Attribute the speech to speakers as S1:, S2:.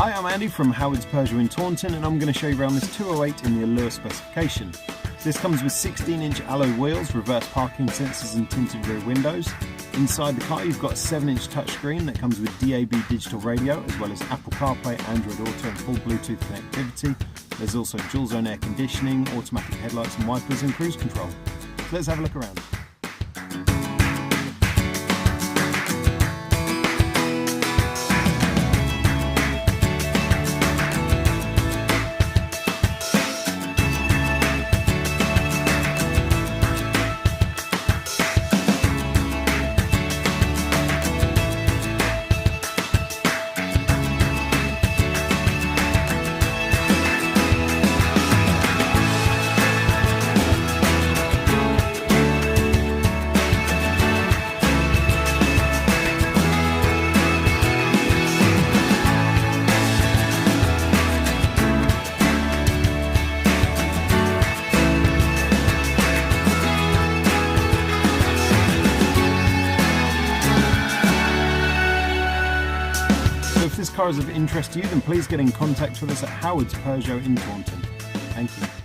S1: Hi, I'm Andy from Howard's Peugeot in Taunton, and I'm going to show you around this 208 in the Allure specification. This comes with 16-inch alloy wheels, reverse parking sensors and tinted rear windows. Inside the car you've got a 7-inch touchscreen that comes with DAB digital radio, as well as Apple CarPlay, Android Auto and full Bluetooth connectivity. There's also dual zone air conditioning, automatic headlights and wipers and cruise control. So let's have a look around. So if this car is of interest to you, then please get in contact with us at Howard's Peugeot in Taunton. Thank you.